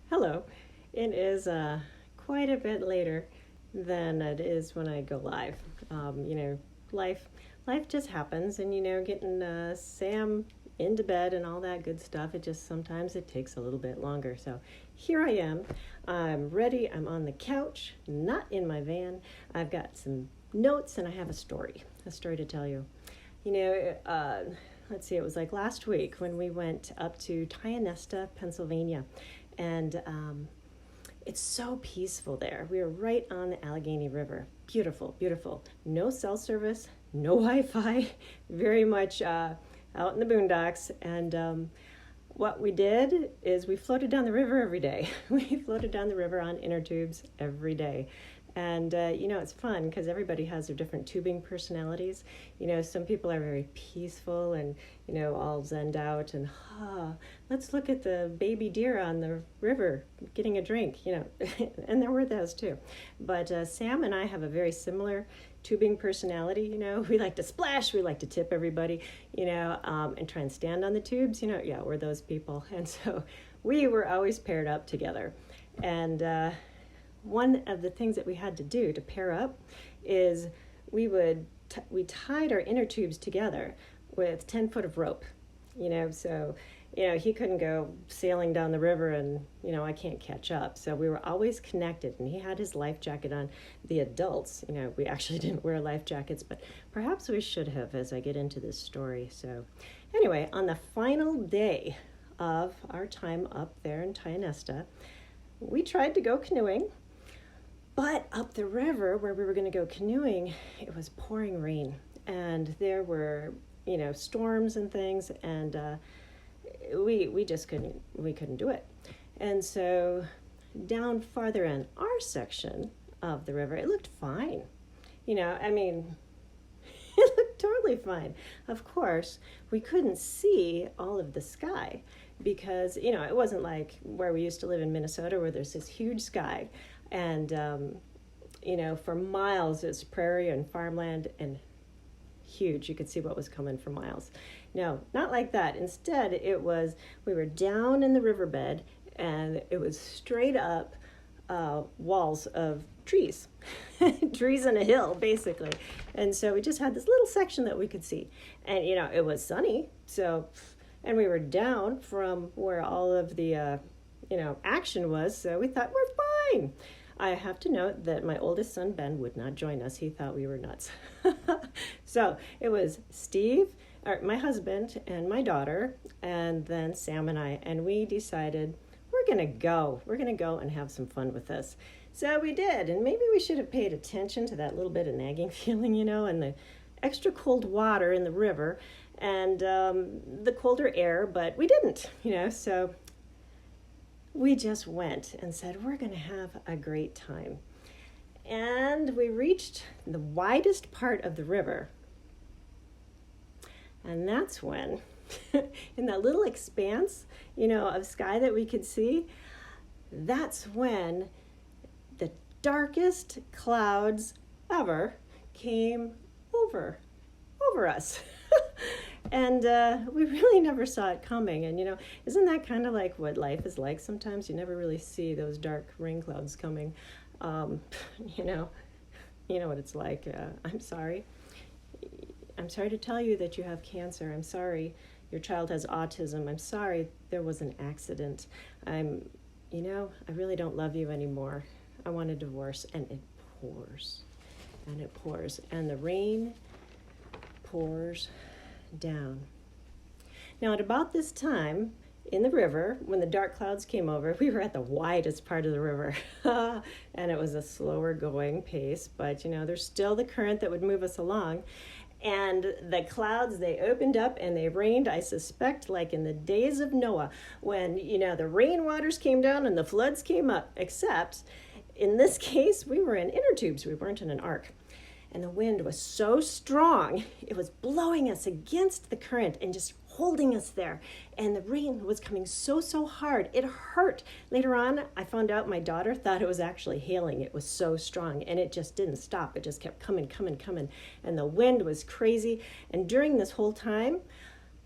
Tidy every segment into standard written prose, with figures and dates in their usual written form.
Hello. It is quite a bit later than it is when I go live. Life life just happens, and getting Sam into bed and all that good stuff. It just sometimes it takes a little bit longer. So here I am. I'm ready. I'm on the couch, not in my van. I've got some notes and I have a story to tell you. You know, uh, let's see. It was like last week when we went up to Tionesta, Pennsylvania, and it's so peaceful there. We are right on the Allegheny River. Beautiful, beautiful. No cell service, no Wi-Fi. Very much out in the boondocks. And what we did is we floated down the river every day. We floated down the river on inner tubes every day. And, it's fun because everybody has their different tubing personalities. Some people are very peaceful and, all zenned out and, let's look at the baby deer on the river getting a drink, and there were those too. But Sam and I have a very similar tubing personality. We like to splash, we like to tip everybody, and try and stand on the tubes. Yeah, we're those people. And so we were always paired up together. And, one of the things that we had to do to pair up is we tied our inner tubes together with 10 foot of rope, so he couldn't go sailing down the river and I can't catch up, so we were always connected. And he had his life jacket on. The adults, we actually didn't wear life jackets, but perhaps we should have as I get into this story. So anyway, on the final day of our time up there in Tionesta, we tried to go canoeing. But up the river where we were going to go canoeing, it was pouring rain, and there were, storms and things, and we just couldn't do it. And so down farther in our section of the river, it looked fine. It looked totally fine. Of course, we couldn't see all of the sky because, it wasn't like where we used to live in Minnesota where there's this huge sky. And, for miles, it's prairie and farmland and huge. You could see what was coming for miles. No, not like that. Instead, we were down in the riverbed and it was straight up walls of trees, trees and a hill, basically. And so we just had this little section that we could see. And, it was sunny. And we were down from where all of the, action was. So we thought, we're fine. I have to note that my oldest son, Ben, would not join us. He thought we were nuts. So it was Steve, my husband, and my daughter, and then Sam and I. And we decided we're going to go. We're going to go and have some fun with this. So we did. And maybe we should have paid attention to that little bit of nagging feeling, and the extra cold water in the river and the colder air. But we didn't, so we just went and said, we're going to have a great time. And we reached the widest part of the river. And that's when, in that little expanse, of sky that we could see, that's when the darkest clouds ever came over us. And we really never saw it coming. And, isn't that kind of like what life is like sometimes? You never really see those dark rain clouds coming. You know what it's like. I'm sorry. I'm sorry to tell you that you have cancer. I'm sorry your child has autism. I'm sorry there was an accident. I really don't love you anymore. I want a divorce. And it pours. And it pours. And the rain pours down. Now, at about this time in the river, when the dark clouds came over, we were at the widest part of the river. And it was a slower going pace, but there's still the current that would move us along. And the clouds, they opened up and they rained, I suspect, like in the days of Noah, when, the rain waters came down and the floods came up, except in this case, we were in inner tubes. We weren't in an ark. And the wind was so strong, it was blowing us against the current and just holding us there. And the rain was coming so hard. It hurt. Later on, I found out my daughter thought it was actually hailing. It was so strong, and it just didn't stop. It just kept coming. And the wind was crazy. And during this whole time,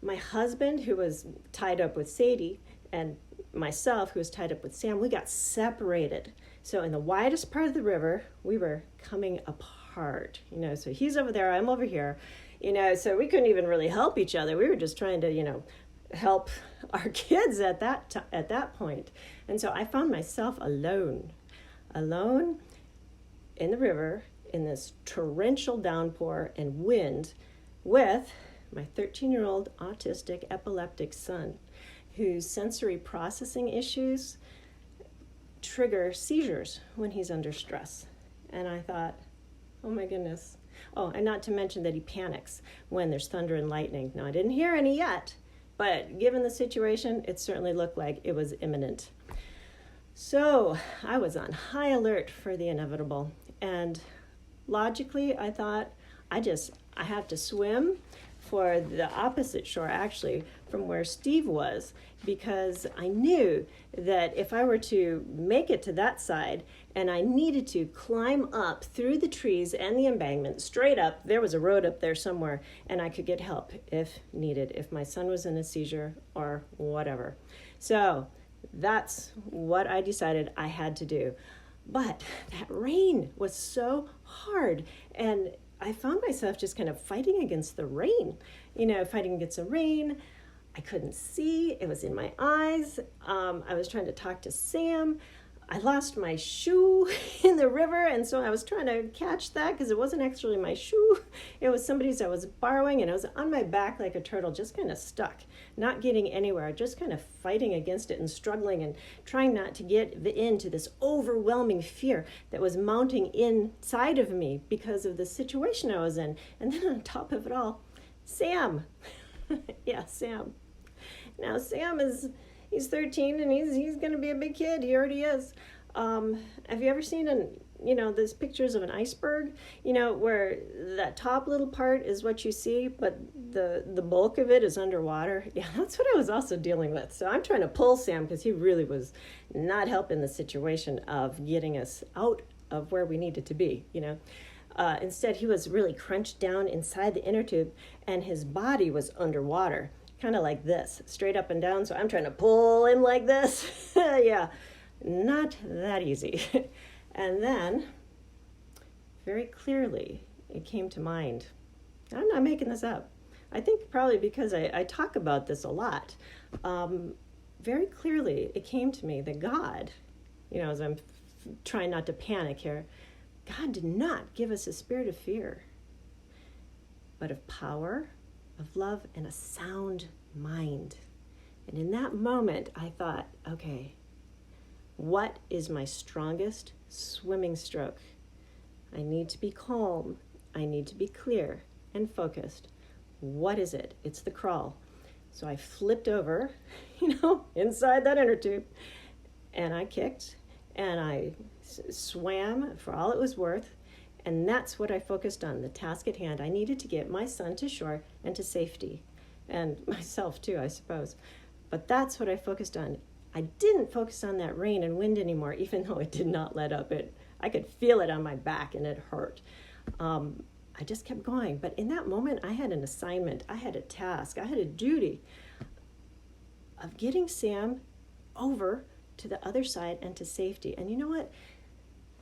my husband, who was tied up with Sadie, and myself, who was tied up with Sam, we got separated. So in the widest part of the river, we were coming apart, so he's over there, I'm over here, so we couldn't even really help each other. We were just trying to, help our kids at that point. And so I found myself alone in the river in this torrential downpour and wind with my 13-year-old autistic epileptic son, whose sensory processing issues trigger seizures when he's under stress. And I thought, oh my goodness. Oh, and not to mention that he panics when there's thunder and lightning. Now, I didn't hear any yet, but given the situation, it certainly looked like it was imminent. So I was on high alert for the inevitable. And logically, I thought, I have to swim for the opposite shore, actually, from where Steve was, because I knew that if I were to make it to that side and I needed to climb up through the trees and the embankment straight up, there was a road up there somewhere, and I could get help if needed, if my son was in a seizure or whatever. So that's what I decided I had to do. But that rain was so hard, and I found myself just kind of fighting against the rain. I couldn't see. It was in my eyes. I was trying to talk to Sam. I lost my shoe in the river, and so I was trying to catch that because it wasn't actually my shoe. It was somebody's I was borrowing, and I was on my back like a turtle, just kind of stuck, not getting anywhere, just kind of fighting against it and struggling and trying not to get into this overwhelming fear that was mounting inside of me because of the situation I was in. And then on top of it all, Sam. Yeah, Sam. Now, Sam he's 13 and he's going to be a big kid. He already is. Have you ever seen those pictures of an iceberg, where that top little part is what you see, but the bulk of it is underwater? Yeah, that's what I was also dealing with. So I'm trying to pull Sam because he really was not helping the situation of getting us out of where we needed to be, Instead, he was really crunched down inside the inner tube, and his body was underwater, kind of like this, straight up and down. So I'm trying to pull him like this. Yeah, not that easy. And then, very clearly, it came to mind. I'm not making this up. I think probably because I talk about this a lot. Very clearly, it came to me that God, as I'm trying not to panic here, God did not give us a spirit of fear, but of power, of love, and a sound mind. And in that moment, I thought, okay, what is my strongest swimming stroke? I need to be calm. I need to be clear and focused. What is it? It's the crawl. So I flipped over, inside that inner tube, and I kicked, and I swam for all it was worth, and that's what I focused on, the task at hand. I needed to get my son to shore and to safety, and myself too, I suppose. But that's what I focused on. I didn't focus on that rain and wind anymore, even though it did not let up. I could feel it on my back, and it hurt. I just kept going. But in that moment, I had an assignment. I had a task. I had a duty of getting Sam over to the other side and to safety. And you know what?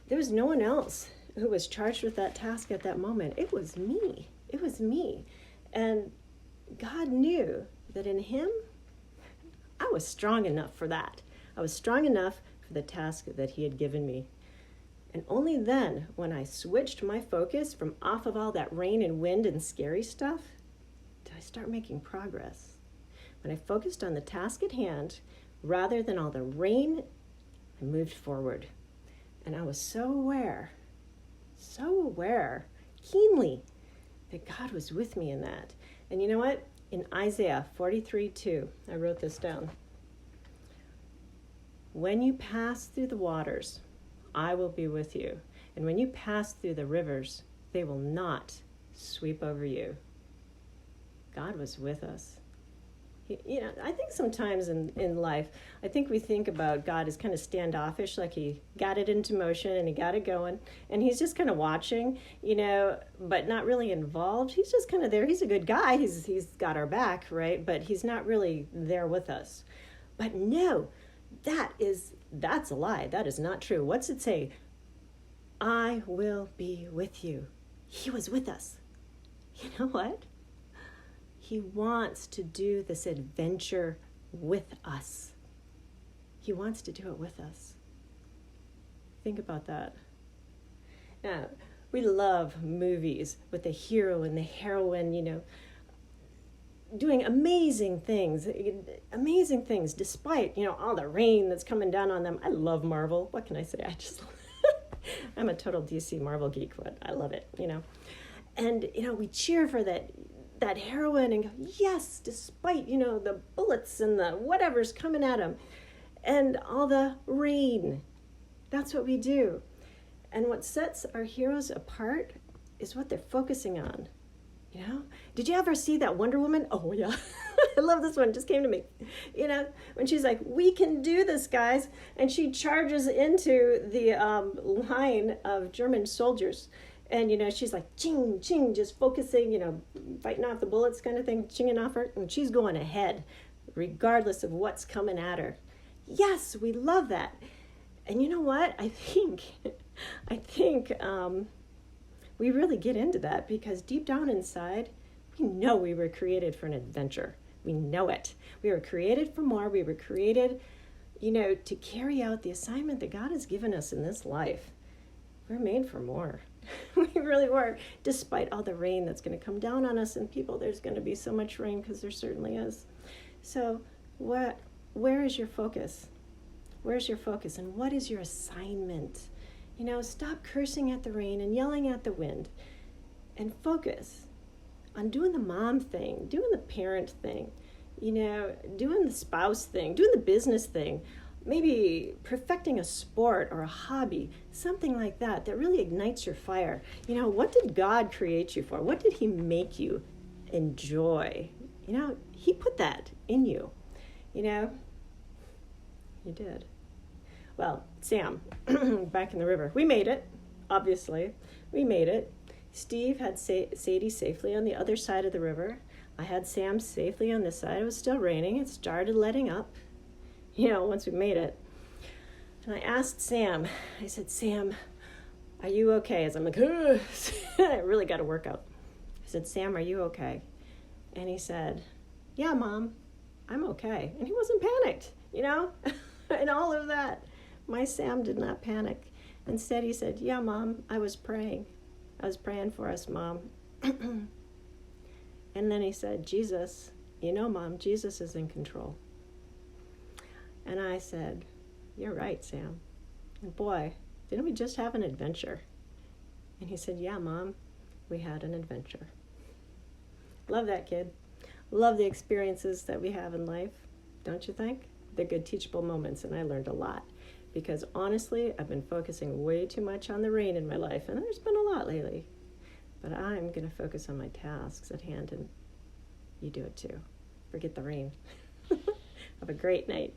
There was no one else who was charged with that task at that moment. It was me. It was me. And God knew that in him, I was strong enough for that. I was strong enough for the task that he had given me. And only then, when I switched my focus from off of all that rain and wind and scary stuff, did I start making progress. When I focused on the task at hand, rather than all the rain, I moved forward. And I was so aware, keenly, that God was with me in that. And you know what? In Isaiah 43:2, I wrote this down. When you pass through the waters, I will be with you. And when you pass through the rivers, they will not sweep over you. God was with us. I think sometimes in life, I think we think about God as kind of standoffish, like he got it into motion and he got it going, and he's just kind of watching, but not really involved. He's just kind of there. He's a good guy. He's got our back, right? But he's not really there with us. But no, That's a lie. That is not true. What's it say? I will be with you. He was with us. You know what? He wants to do this adventure with us. He wants to do it with us. Think about that. Now, we love movies with the hero and the heroine, doing amazing things despite, all the rain that's coming down on them. I love Marvel. What can I say? I'm a total DC Marvel geek, but I love it, And, we cheer for that heroine and go, yes, despite, the bullets and the whatever's coming at them and all the rain. That's what we do. And what sets our heroes apart is what they're focusing on. Did you ever see that Wonder Woman? Oh, yeah. I love this one. It just came to me. When she's like, we can do this, guys. And she charges into the line of German soldiers. And, she's like, ching, ching, just focusing, fighting off the bullets kind of thing, chinging off her. And she's going ahead, regardless of what's coming at her. Yes, we love that. And you know what? I think we really get into that because deep down inside, we know we were created for an adventure. We know it. We were created for more. We were created, to carry out the assignment that God has given us in this life. We're made for more. We really were, despite all the rain that's going to come down on us. And people, there's going to be so much rain because there certainly is. So where is your focus? Where's your focus? And what is your assignment? Stop cursing at the rain and yelling at the wind and focus on doing the mom thing, doing the parent thing, doing the spouse thing, doing the business thing, maybe perfecting a sport or a hobby, something like that really ignites your fire. What did God create you for? What did he make you enjoy? He put that in you, He did. Well, Sam, back in the river, we made it, obviously. We made it. Steve had Sadie safely on the other side of the river. I had Sam safely on this side. It was still raining. It started letting up, once we made it. And I asked Sam, I said, Sam, are you okay? As I'm like, I really got to work out. I said, Sam, are you okay? And he said, yeah, Mom, I'm okay. And he wasn't panicked, and all of that. My Sam did not panic. Instead, he said, yeah, Mom, I was praying. I was praying for us, Mom. And then he said, Jesus, Mom, Jesus is in control. And I said, you're right, Sam. And boy, didn't we just have an adventure? And he said, yeah, Mom, we had an adventure. Love that kid. Love the experiences that we have in life, don't you think? They're good teachable moments, and I learned a lot. Because honestly, I've been focusing way too much on the rain in my life, and there's been a lot lately. But I'm going to focus on my tasks at hand, and you do it too. Forget the rain. Have a great night.